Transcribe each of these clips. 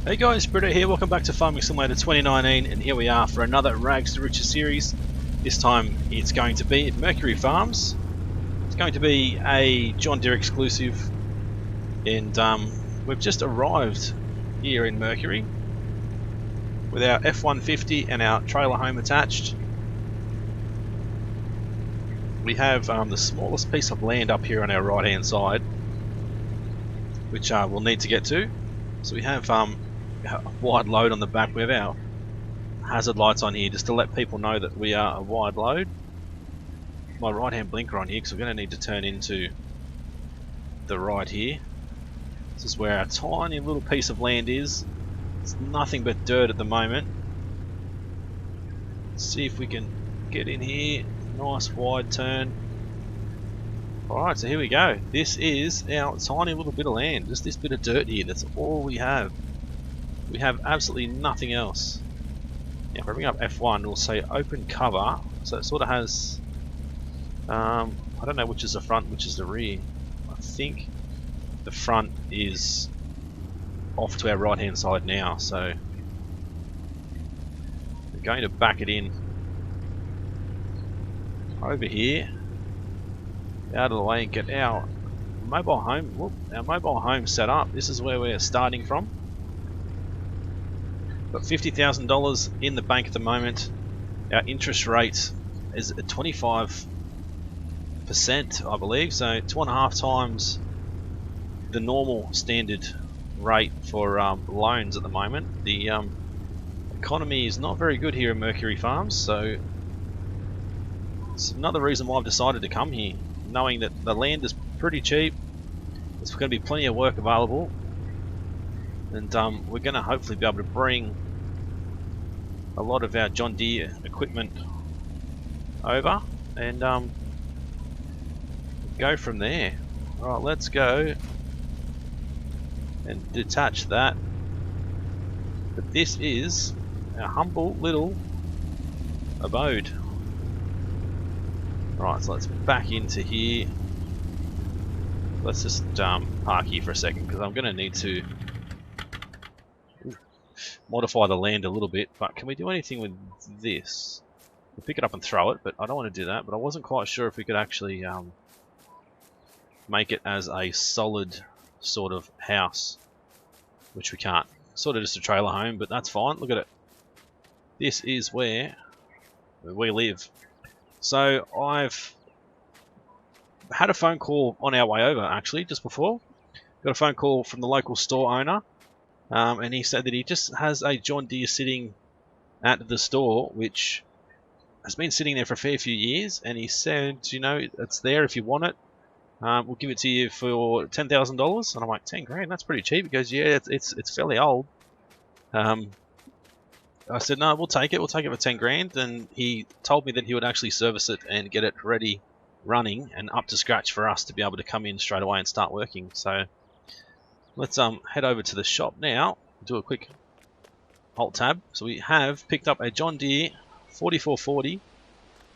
Hey guys, Britta here, welcome back to Farming Simulator 2019, and here we are for another Rags2Riches series. This time it's going to be at Mercury Farms. It's going to be a John Deere exclusive, and we've just arrived here in Mercury with our F-150 and our trailer home attached. We have the smallest piece of land up here on our right hand side, which we'll need to get to. So we have a wide load on the back. We have our hazard lights on here just to let people know that we are a wide load. My right hand blinker on here because we're going to need to turn into the right here. This is where our tiny little piece of land is. It's nothing but dirt at the moment. Let's see if we can get in here. Nice wide turn. Alright, so here we go. This is our tiny little bit of land. Just this bit of dirt here. That's all we have. We have absolutely nothing else. Now if I bring up F1, we'll say open cover. So it sort of has, I don't know which is the front, which is the rear. I think the front is off to our right hand side now, so we're going to back it in over here, out of the way, and get our mobile home set up. This is where we're starting from. Got $50,000 in the bank at the moment. Our interest rate is at 25%, I believe, so 2.5 times the normal standard rate for loans at the moment. The economy is not very good here at Mercury Farms, so it's another reason why I've decided to come here, knowing that the land is pretty cheap. There's going to be plenty of work available, and we're going to hopefully be able to bring a lot of our John Deere equipment over and go from there. Alright, let's go and detach that. But this is a humble little abode. Right, so let's back into here. Let's just park here for a second because I'm going to need to modify the land a little bit. But can we do anything with this? We'll pick it up and throw it, but I don't want to do that. But I wasn't quite sure if we could actually make it as a solid sort of house, which we can't. Sort of just a trailer home, but that's fine. Look at it. This is where we live. So I've had a phone call on our way over, actually, just before. Got a phone call from the local store owner, and he said that he just has a John Deere sitting at the store, which has been sitting there for a fair few years, and he said, you know, it's there if you want it. We'll give it to you for $10,000. And I'm like, 10 grand? That's pretty cheap. He goes, yeah, it's fairly old. I said, no, we'll take it. We'll take it for 10 grand. And he told me that he would actually service it and get it ready, running, and up to scratch for us to be able to come in straight away and start working. So let's head over to the shop now. Do a quick alt tab. So we have picked up a John Deere 4440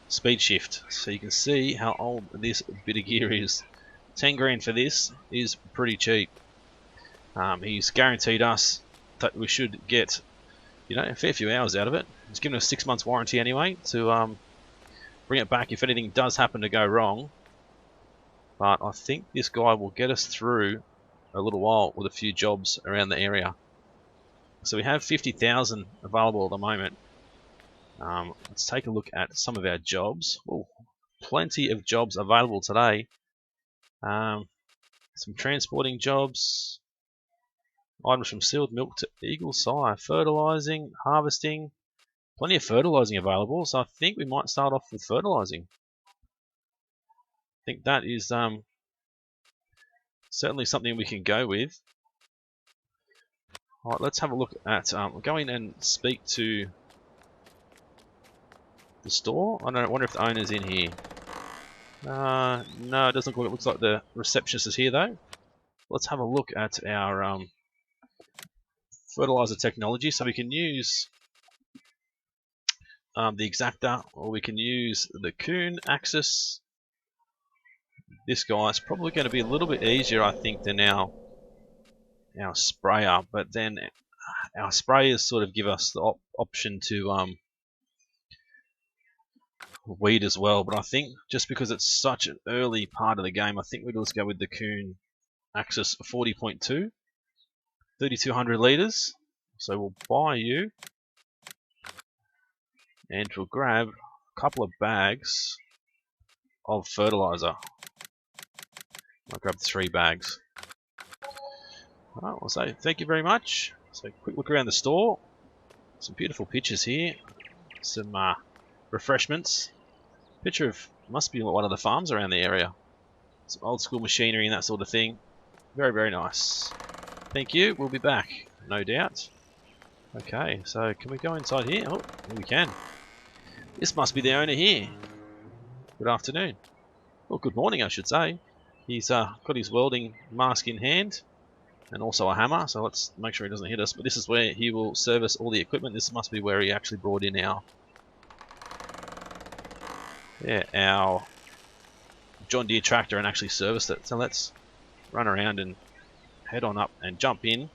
speed shift. So you can see how old this bit of gear is. 10 grand for this is pretty cheap. He's guaranteed us that we should get, you know, a fair few hours out of it. He's given us 6 months warranty anyway to bring it back if anything does happen to go wrong. But I think this guy will get us through a little while with a few jobs around the area. So we have 50,000 available at the moment. Let's take a look at some of our jobs. Ooh, plenty of jobs available today. Some transporting jobs, items from sealed milk to eagle sire, fertilizing, harvesting, plenty of fertilizing available, so I think we might start off with fertilizing. I think that is certainly something we can go with. Alright, let's have a look at, we'll go in and speak to the store. I wonder if the owner's in here. No, it doesn't look like it. Looks like the receptionist is here though. Let's have a look at our fertilizer technology. So we can use the Exacta, or we can use the Kuhn axis. This guy's probably going to be a little bit easier, I think, than our sprayer, but then our sprayers sort of give us the option to weed as well, but I think just because it's such an early part of the game, I think we'll just go with the Kuhn Axis 40.2, 3200 litres. So we'll buy you, and we'll grab a couple of bags of fertilizer. I'll grab 3 bags. Alright, well, so thank you very much. So quick look around the store. Some beautiful pictures here. Some refreshments. Picture of, must be one of the farms around the area. Some old school machinery and that sort of thing. Very, very nice. Thank you. We'll be back, no doubt. Okay, so can we go inside here? Oh, we can. This must be the owner here. Good afternoon. Well, good morning, I should say. He's got his welding mask in hand and also a hammer, so let's make sure he doesn't hit us. But this is where he will service all the equipment. This must be where he actually brought in our John Deere tractor and actually serviced it. So let's run around and head on up and jump in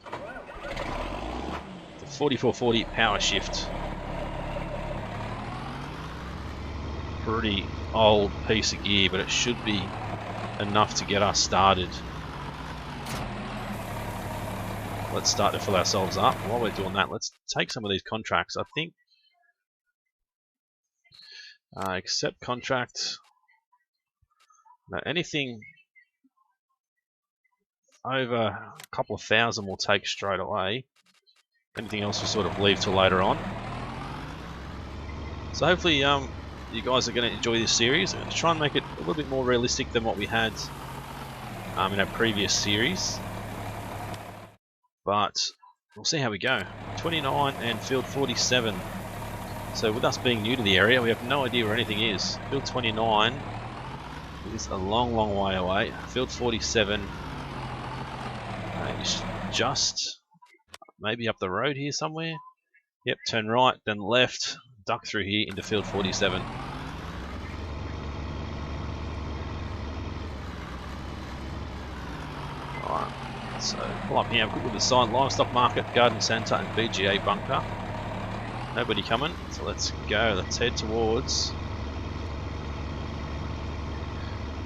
the 4440 power shift. Pretty old piece of gear, but it should be enough to get us started. Let's start to fill ourselves up. While we're doing that, let's take some of these contracts. I think accept contract. Now anything over a couple of thousand we'll take straight away. Anything else we'll sort of leave till later on. So hopefully you guys are going to enjoy this series. I'm going to try and make it a little bit more realistic than what we had in our previous series. But we'll see how we go. 29 and field 47. So with us being new to the area, we have no idea where anything is. Field 29 is a long, long way away. Field 47 is just maybe up the road here somewhere. Yep, turn right, then left, duck through here into field 47. Alright, so pull up here, have a quick look at the sign: livestock market, garden centre, and BGA bunker. Nobody coming, so let's go. Let's head towards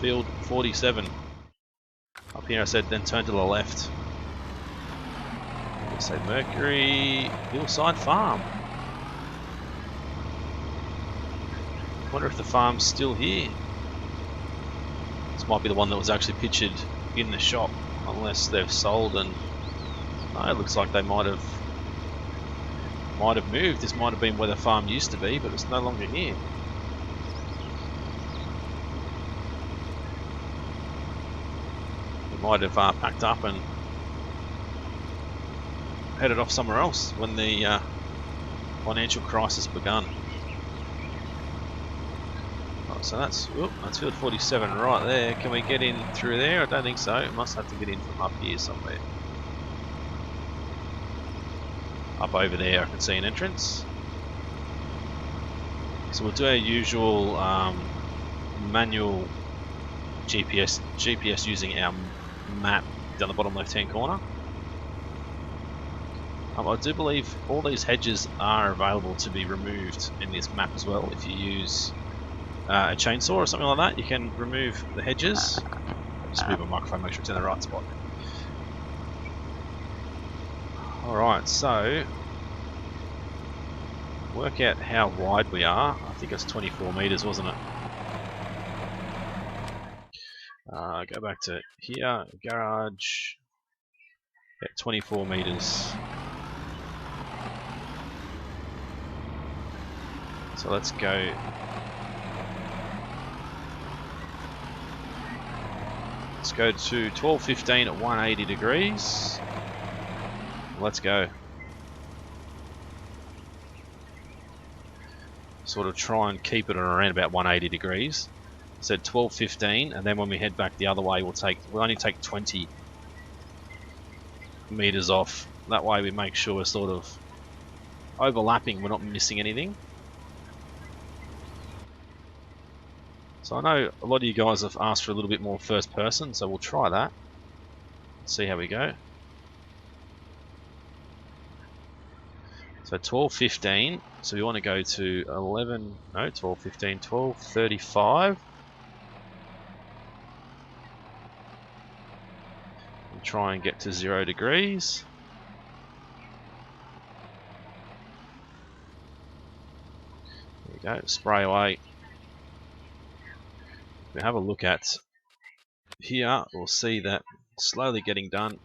field 47. Up here I said then turn to the left. Let's say Mercury Hillside Farm. Wonder if the farm's still here. This might be the one that was actually pictured in the shop, unless they've sold and no, it looks like they might have moved. This might have been where the farm used to be, but it's no longer here. They might have packed up and headed off somewhere else when the financial crisis begun. Right, so that's field 47 right there. Can we get in through there? I don't think so. We must have to get in from up here somewhere. Up over there I can see an entrance. So we'll do our usual manual GPS using our map down the bottom left hand corner. I do believe all these hedges are available to be removed in this map as well. If you use a chainsaw or something like that, you can remove the hedges. Just move my microphone, make sure it's in the right spot. Alright, so work out how wide we are. I think it's 24 meters, wasn't it? Go back to here, garage, at 24 meters. So let's go. Let's go to 1215 at 180 degrees. Let's go. Sort of try and keep it around about 180 degrees. So 1215, and then when we head back the other way, we'll only take 20 meters off. That way we make sure we're sort of overlapping, we're not missing anything. So I know a lot of you guys have asked for a little bit more first person, so we'll try that. Let's see how we go. So 12.15. So we want to go to 11. No, 12.15. 12.35. And try and get to 0 degrees. There we go. Spray away. If we have a look at here, we'll see that slowly getting done.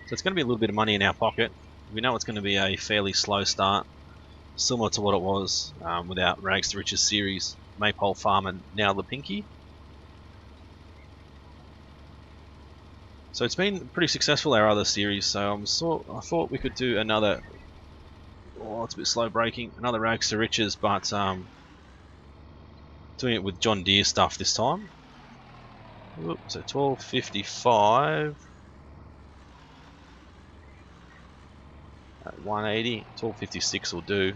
So it's going to be a little bit of money in our pocket. We know it's going to be a fairly slow start, similar to what it was with our Rags2Riches series, Maypole Farm and now the Pinky. So it's been pretty successful, our other series, so I thought we could do another, oh it's a bit slow braking, another Rags2Riches, but doing it with John Deere stuff this time. Oop, so 12.55 at 180, 12.56 will do.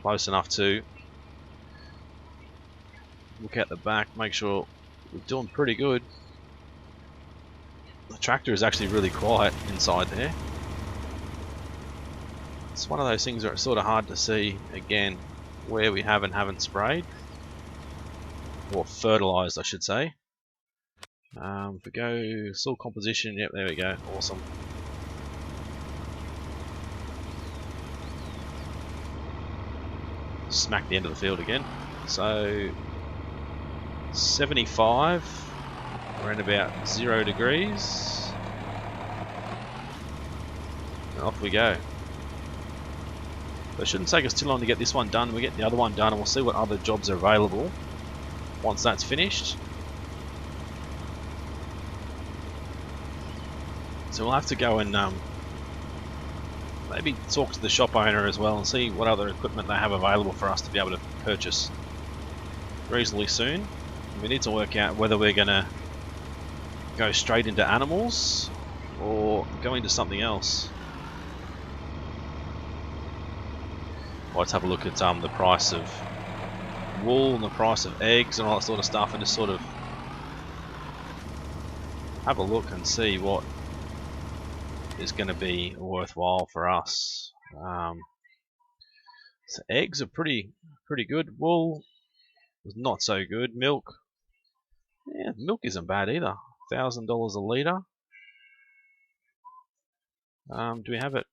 Close enough to. Look at the back, make sure we're doing pretty good. The tractor is actually really quiet inside there. It's one of those things where it's sort of hard to see, again, where we have and haven't sprayed. Or fertilized, I should say. If we go soil composition, yep, there we go, awesome. Smack the end of the field again. So 75, around about 0 degrees. And off we go. But it shouldn't take us too long to get this one done. We get the other one done and we'll see what other jobs are available once that's finished. So we'll have to go and maybe talk to the shop owner as well and see what other equipment they have available for us to be able to purchase reasonably soon. We need to work out whether we're going to go straight into animals or go into something else. Let's have a look at the price of wool and the price of eggs and all that sort of stuff, and just sort of have a look and see what is going to be worthwhile for us. So eggs are pretty good. Wool is not so good. Milk, yeah, milk isn't bad either. $1,000 a litre. Do we have it?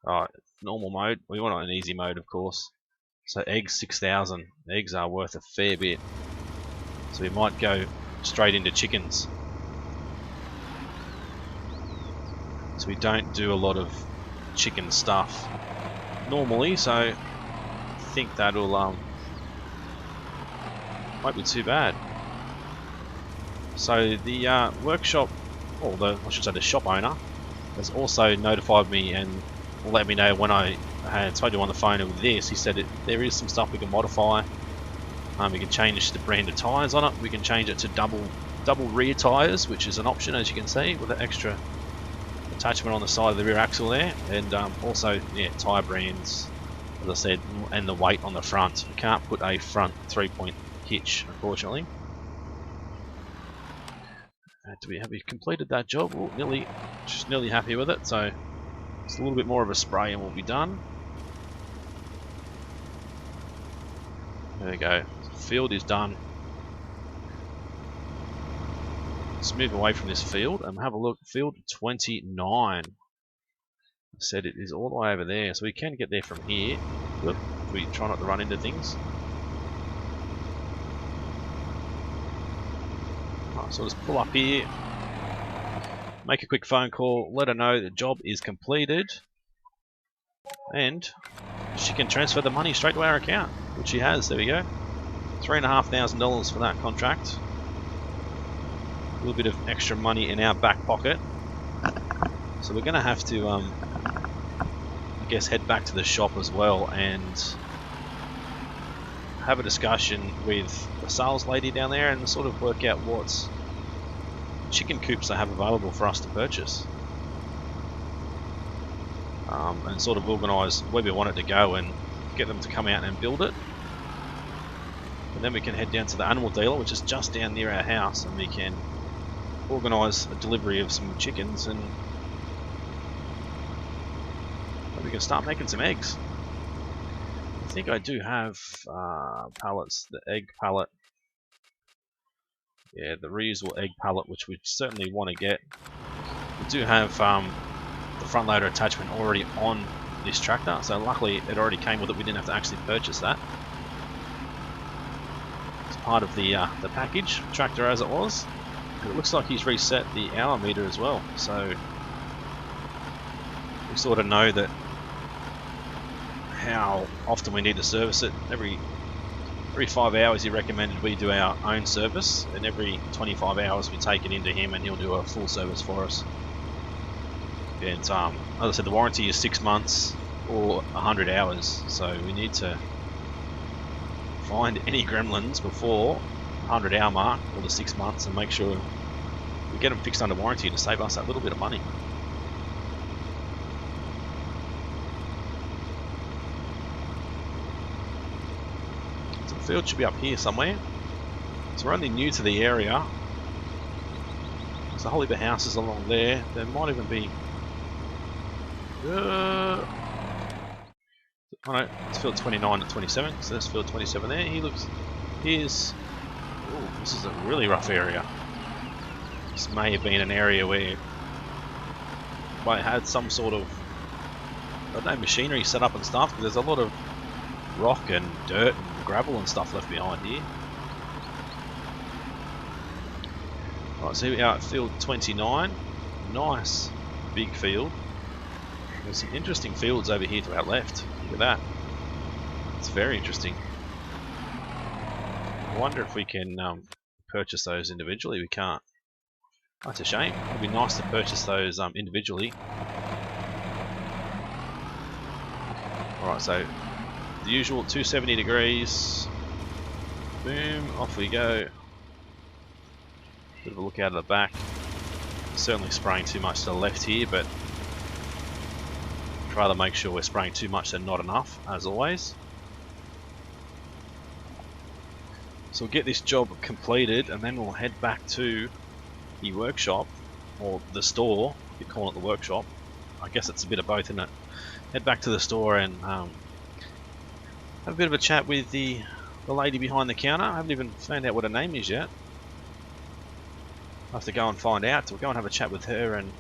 Oh, normal mode. We want it on easy mode, of course. So eggs 6,000. Eggs are worth a fair bit. So we might go straight into chickens. So we don't do a lot of chicken stuff normally, so I think that'll won't be too bad. So the workshop, or I should say the shop owner, has also notified me and let me know when I had told you on the phone with this. He said there is some stuff we can modify. We can change the brand of tyres on it. We can change it to double rear tyres, which is an option, as you can see, with an extra attachment on the side of the rear axle there, and also yeah, tyre brands, as I said, and the weight on the front. We can't put a front 3-point hitch, unfortunately. Have we completed that job? Oh, just nearly happy with it. So it's a little bit more of a spray and we'll be done. There we go. Field is done. Let's move away from this field and have a look. Field 29. I said it is all the way over there, so we can get there from here. Look, if we try not to run into things. Right, so let's pull up here, make a quick phone call, let her know the job is completed, and she can transfer the money straight to our account, which she has. There we go. $3,500 for that contract. A little bit of extra money in our back pocket. So we're going to have to, I guess, head back to the shop as well and have a discussion with the sales lady down there and sort of work out what chicken coops they have available for us to purchase. And sort of organise where we want it to go and get them to come out and build it. And then we can head down to the animal dealer, which is just down near our house, and we can organise a delivery of some chickens and we can start making some eggs. I think I do have pallets, the egg pallet. Yeah, the reusable egg pallet, which we certainly want to get. We do have the front loader attachment already on this tractor, so luckily it already came with it. We didn't have to actually purchase that. It's part of the package, tractor as it was. And it looks like he's reset the hour meter as well, so we sort of know that how often we need to service it. Every 5 hours he recommended we do our own service, and every 25 hours we take it into him and he'll do a full service for us. And as I said, the warranty is 6 months or 100 hours, so we need to find any gremlins before the 100-hour mark or the 6 months and make sure we get them fixed under warranty to save us that little bit of money. So the field should be up here somewhere. So we're only new to the area. There's a whole heap of houses along there. There might even be... oh no, it's field 29 to 27, so there's field 27 there. Here's... oh, this is a really rough area. This may have been an area where I had some sort of, I don't know, machinery set up and stuff, because there's a lot of rock and dirt and gravel and stuff left behind here. Right, so here we are at field 29. Nice big field. There's some interesting fields over here to our left. Look at that. It's very interesting. I wonder if we can purchase those individually. We can't. That's a shame. It'd be nice to purchase those individually. Alright, so the usual 270 degrees. Boom, off we go. Bit of a look out of the back. Certainly spraying too much to the left here, but try to make sure we're spraying too much and not enough, as always. So we'll get this job completed and then we'll head back to the workshop, or the store, if you call it the workshop. I guess it's a bit of both, isn't it? Head back to the store and have a bit of a chat with the lady behind the counter. I haven't even found out what her name is yet. I'll have to go and find out. So we'll go and have a chat with her and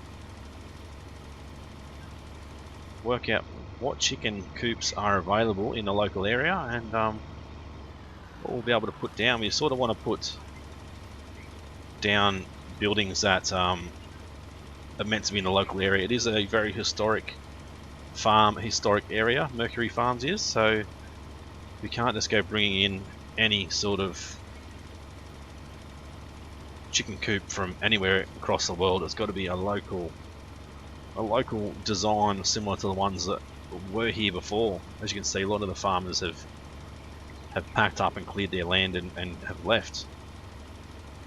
work out what chicken coops are available in the local area, and what we'll be able to put down. We sort of want to put down buildings that are meant to be in the local area. It is a very historic farm, historic area, Mercury Farms is, so we can't just go bringing in any sort of chicken coop from anywhere across the world. It's got to be a local design similar to the ones that were here before. As you can see, a lot of the farmers have packed up and cleared their land and have left.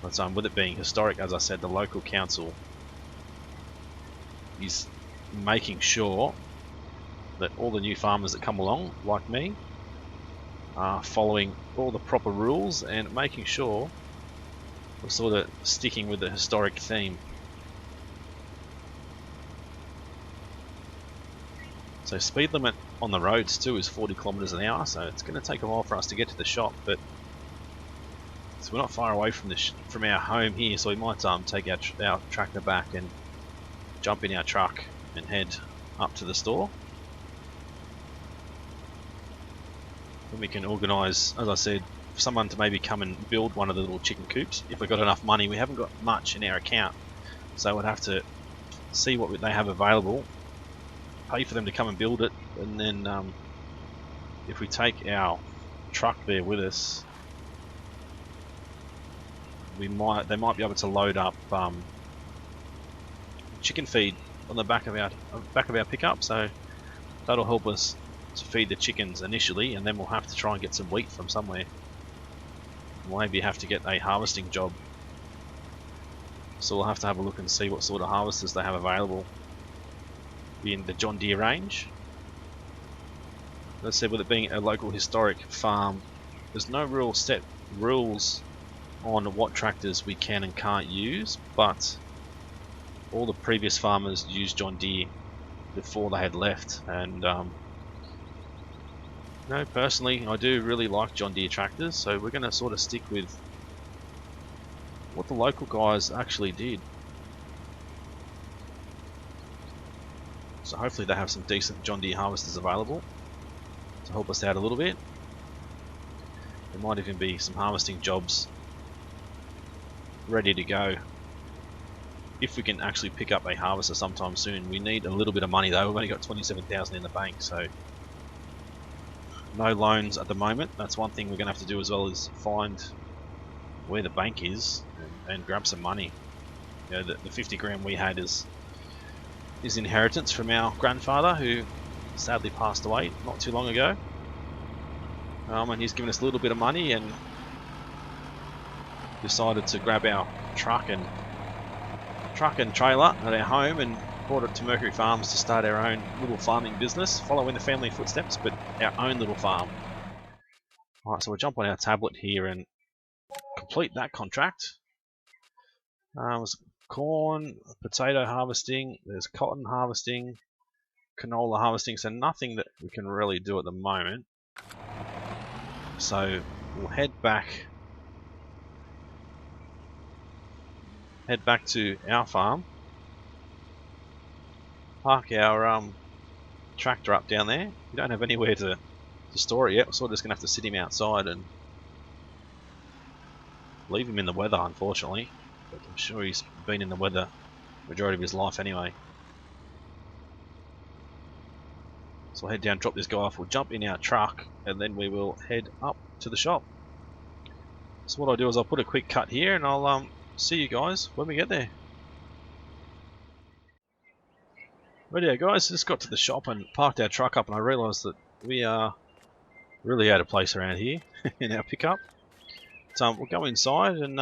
But with it being historic, as I said, the local council is making sure that all the new farmers that come along, like me, are following all the proper rules and making sure we're sort of sticking with the historic theme. So speed limit on the roads too is 40 kilometers an hour, so it's going to take a while for us to get to the shop, but so we're not far away from from our home here, so we might take our tractor back and jump in our truck and head up to the store. Then we can organise, as I said, for someone to maybe come and build one of the little chicken coops. If we've got enough money, we haven't got much in our account, so we'd have to see what they have available, pay for them to come and build it, and then if we take our truck there with us, they might be able to load up chicken feed on the back of our pickup, so that'll help us to feed the chickens initially, and then we'll have to try and get some wheat from somewhere. We'll maybe have to get a harvesting job, so we'll have to have a look and see what sort of harvesters they have available in the John Deere range. As I said, with it being a local historic farm, there's no real set rules on what tractors we can and can't use, but all the previous farmers used John Deere before they had left. And personally, I do really like John Deere tractors, so we're going to sort of stick with what the local guys actually did. So hopefully they have some decent John Deere harvesters available to help us out a little bit. There might even be some harvesting jobs ready to go if we can actually pick up a harvester sometime soon. We need a little bit of money though. We've only got 27,000 in the bank, so no loans at the moment. That's one thing we're going to have to do as well, is find where the bank is and grab some money. The 50 grand we had is inheritance from our grandfather, who sadly passed away not too long ago. And he's given us a little bit of money and decided to grab our truck and trailer at our home and brought it to Mercury Farms to start our own little farming business, following the family footsteps, but our own little farm. Alright, so we'll jump on our tablet here and complete that contract. There's corn, potato harvesting, there's cotton harvesting, canola harvesting, so nothing that we can really do at the moment. So we'll head back to our farm, park our tractor up down there. We don't have anywhere to store it yet. We're sort of just going to have to sit him outside and leave him in the weather, unfortunately. But I'm sure he's been in the weather majority of his life anyway. So I'll head down, drop this guy off, we'll jump in our truck, and then we will head up to the shop. So what I'll do is I'll put a quick cut here, and I'll see you guys when we get there. Rightio guys, just got to the shop and parked our truck up, and I realised that we are really out of place around here in our pickup. So we'll go inside and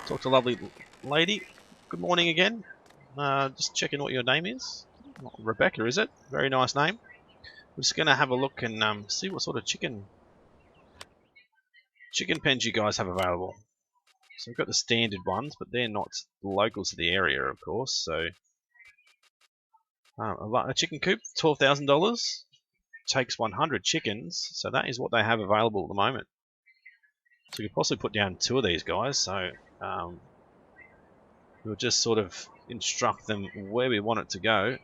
talk to a lovely lady. Good morning again. Just checking what your name is. Rebecca, is it? Very nice name. We're just going to have a look and see what sort of chicken pens you guys have available. So we've got the standard ones, but they're not local to the area, of course. So a chicken coop, $12,000, takes 100 chickens. So that is what they have available at the moment. So we could possibly put down 2 of these guys. So we'll just sort of instruct them where we want it to go.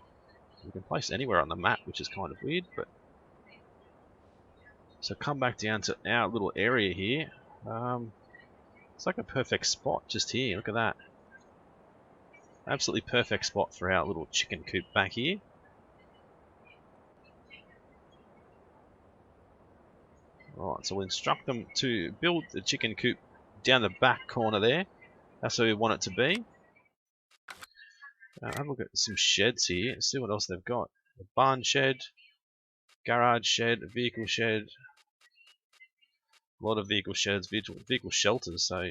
We can place it anywhere on the map, which is kind of weird. But so come back down to our little area here. It's like a perfect spot just here. Look at that. Absolutely perfect spot for our little chicken coop back here. Alright, so we'll instruct them to build the chicken coop down the back corner there. That's where we want it to be. Have a look at some sheds here. See what else they've got. A barn shed, garage shed, a vehicle shed. A lot of vehicle sheds, vehicle shelters. So,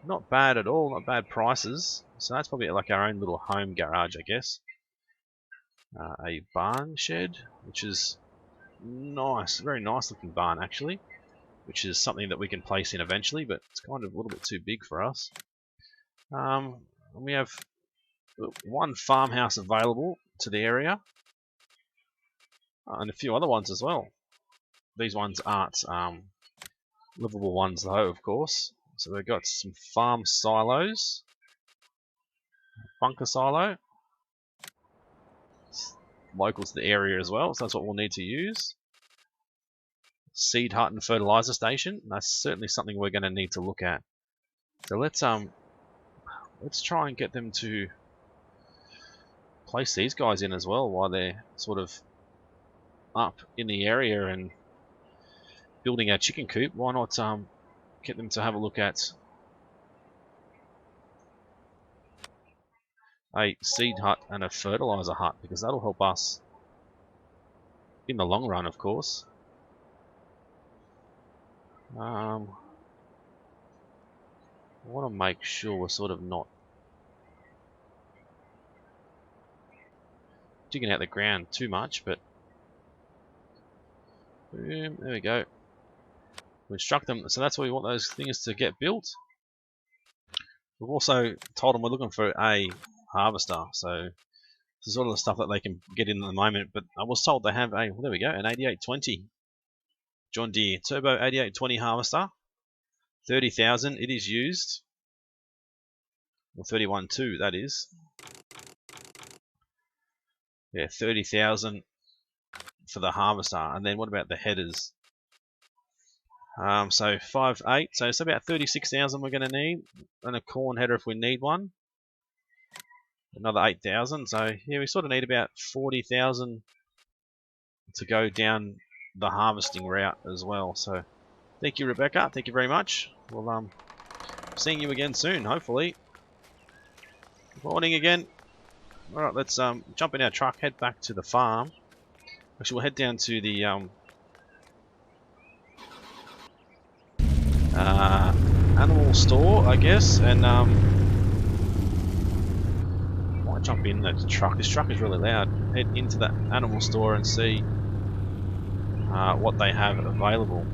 not bad at all, not bad prices. So that's probably like our own little home garage, I guess. A barn shed, which is nice, very nice looking barn actually, which is something that we can place in eventually, but it's kind of a little bit too big for us. We have 1 farmhouse available to the area, and a few other ones as well. These ones aren't livable ones though, of course. So we've got some farm silos, bunker silo, it's local to the area as well, so that's what we'll need to use. Seed hut and fertilizer station, that's certainly something we're going to need to look at. So let's try and get them to place these guys in as well while they're sort of up in the area and building our chicken coop. Why not get them to have a look at a seed hut and a fertilizer hut, because that'll help us in the long run, of course. I want to make sure we're sort of not digging out the ground too much, but boom, there we go. We instruct them, so that's where we want those things to get built. We've also told them we're looking for a harvester. So this is all the stuff that they can get in at the moment. But I was told they have a, well, there we go, an 8820 John Deere Turbo 8820 harvester. 30,000 it is used. Or 31.2 that is. Yeah, 30,000 for the harvester. And then what about the headers? So 5.8, so it's about 36,000 we're going to need, and a corn header if we need one. Another 8,000. So yeah, we sort of need about 40,000 to go down the harvesting route as well. So thank you, Rebecca. Thank you very much. We'll seeing you again soon, hopefully. Good morning again. All right, let's jump in our truck, head back to the farm. Actually, we'll head down to the animal store, I guess, and might jump in the truck. This truck is really loud. Head into the animal store and see what they have available.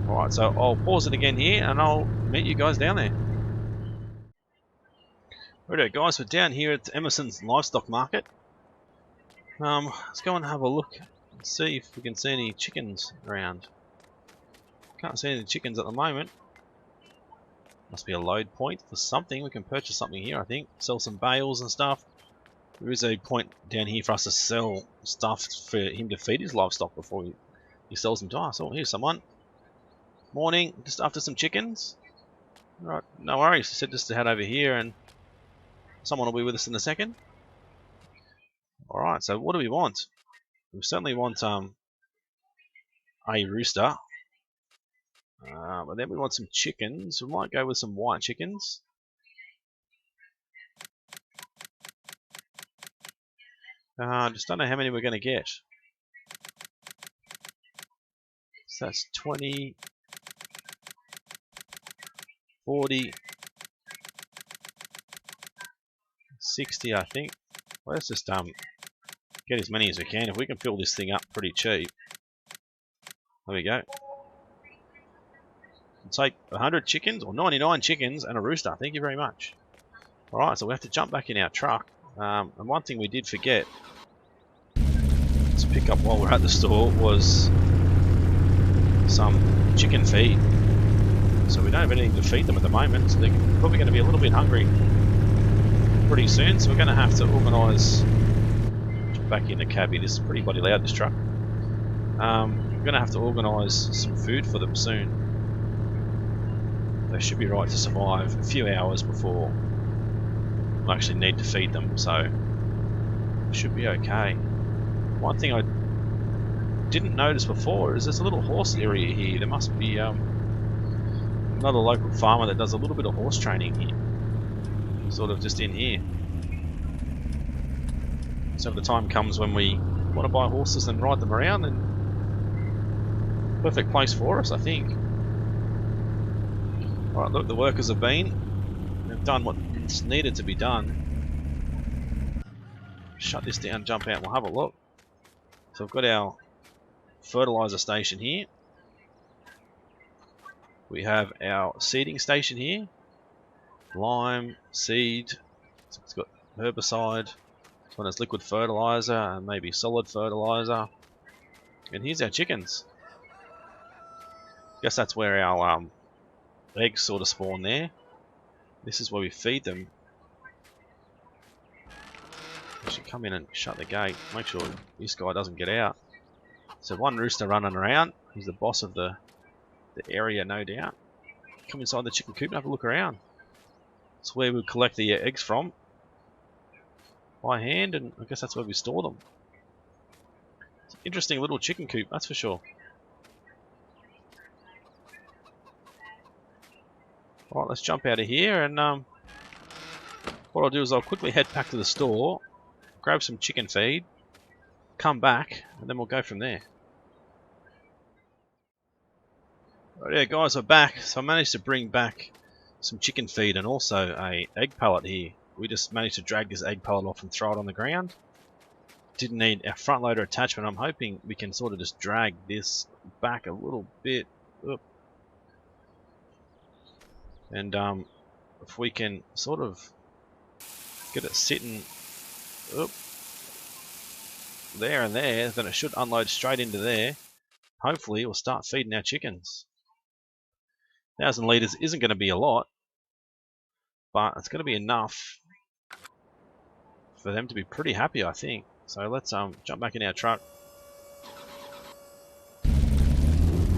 Alright, so I'll pause it again here and I'll meet you guys down there. Righto guys, we're down here at Emerson's livestock market. Let's go and have a look and see if we can see any chickens around. Can't see any chickens at the moment. Must be a load point for something. We can purchase something here, I think. Sell some bales and stuff. There is a point down here for us to sell stuff for him to feed his livestock before he sells them to us. Oh, here's someone. Morning, just after some chickens. Right, no worries. He said just to head over here and someone will be with us in a second. Alright, so what do we want? We certainly want a rooster. But then we want some chickens. We might go with some white chickens. Just don't know how many we're going to get. So that's 20, 40, 60 I think. Well, let's just get as many as we can. If we can fill this thing up pretty cheap. There we go. We'll take 100 chickens or 99 chickens and a rooster. Thank you very much. Alright, so we have to jump back in our truck. And one thing we did forget to pick up while we're at the store was some chicken feed. So we don't have anything to feed them at the moment, so they're probably going to be a little bit hungry pretty soon. So we're going to have to organise. Back in the cabbie. This is pretty bloody loud, this truck. We're going to have to organise some food for them soon. They should be right to survive a few hours before we actually need to feed them, so should be okay. One thing I didn't notice before is there's a little horse area here. There must be another local farmer that does a little bit of horse training here, sort of just in here. So if the time comes when we want to buy horses and ride them around, then perfect place for us, I think. Alright, look, the workers have been. They've done what's needed to be done. Shut this down, jump out, and we'll have a look. So we've got our fertilizer station here. We have our seeding station here. Lime, seed, so it's got herbicide. One has liquid fertilizer and maybe solid fertilizer. And here's our chickens. Guess that's where our eggs sort of spawn there. This is where we feed them. We should come in and shut the gate. Make sure this guy doesn't get out. So one rooster running around. He's the boss of the area, no doubt. Come inside the chicken coop and have a look around. It's where we collect the eggs from. By hand, and I guess that's where we store them. It's an interesting little chicken coop, that's for sure. Alright, let's jump out of here, and what I'll do is I'll quickly head back to the store, grab some chicken feed, come back, and then we'll go from there. Right, yeah guys, we're back. So I managed to bring back some chicken feed and also a egg pallet here. We just managed to drag this egg pallet off and throw it on the ground. Didn't need our front loader attachment. I'm hoping we can sort of just drag this back a little bit Oop. And if we can sort of get it sitting oop, there and there, then it should unload straight into there. Hopefully we'll start feeding our chickens. 1,000 litres isn't going to be a lot, but it's going to be enough for them to be pretty happy, I think. So let's jump back in our truck.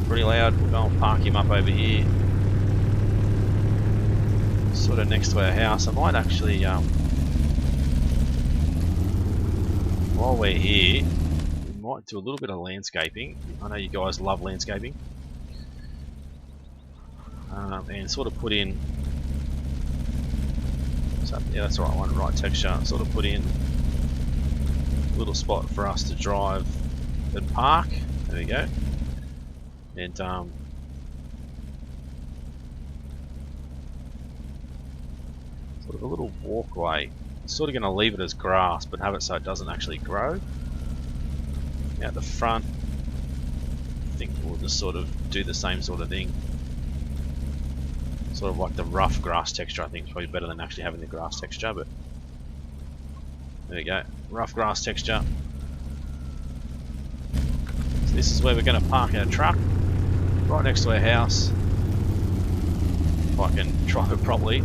Pretty loud. We'll go and park him up over here, sort of next to our house. I might actually, while we're here, we might do a little bit of landscaping. I know you guys love landscaping. And sort of put in, so, yeah, that's the right one, right texture. Sort of put in a little spot for us to drive and park. There we go. And sort of a little walkway. Sort of going to leave it as grass, but have it so it doesn't actually grow. Out the front, I think we'll just sort of do the same sort of thing. Sort of like the rough grass texture, I think is probably better than actually having the grass texture, but there we go, rough grass texture. So this is where we're going to park our truck, right next to our house, if I can drive it properly.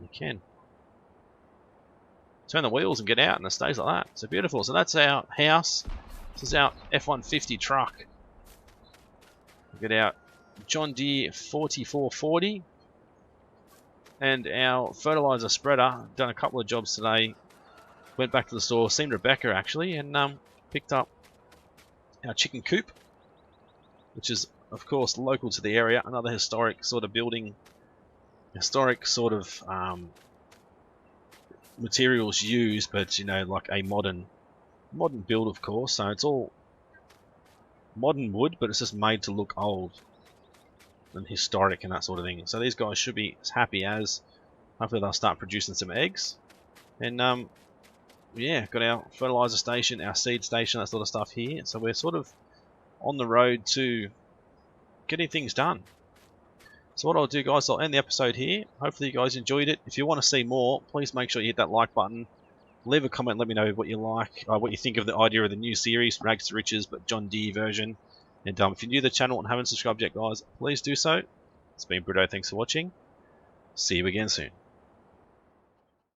We can turn the wheels and get out and it stays like that. So beautiful. So that's our house. This is our F-150 truck. We'll get our John Deere 4440 and our fertilizer spreader. Done a couple of jobs today. Went back to the store, seen Rebecca actually, and picked up our chicken coop, which is of course local to the area. Another historic sort of building. Historic sort of materials used, but you know, like a modern build, of course. So it's all modern wood, but it's just made to look old and historic and that sort of thing. So these guys should be as happy as. Hopefully they'll start producing some eggs. And yeah, got our fertilizer station, our seed station, that sort of stuff here. So we're sort of on the road to getting things done. So what I'll do, guys, I'll end the episode here. Hopefully you guys enjoyed it. If you want to see more, please make sure you hit that like button. Leave a comment, let me know what you like, what you think of the idea of the new series, Rags2Riches, but John Deere version. And if you're new to the channel and haven't subscribed yet, guys, please do so. It's been Brutto, thanks for watching. See you again soon.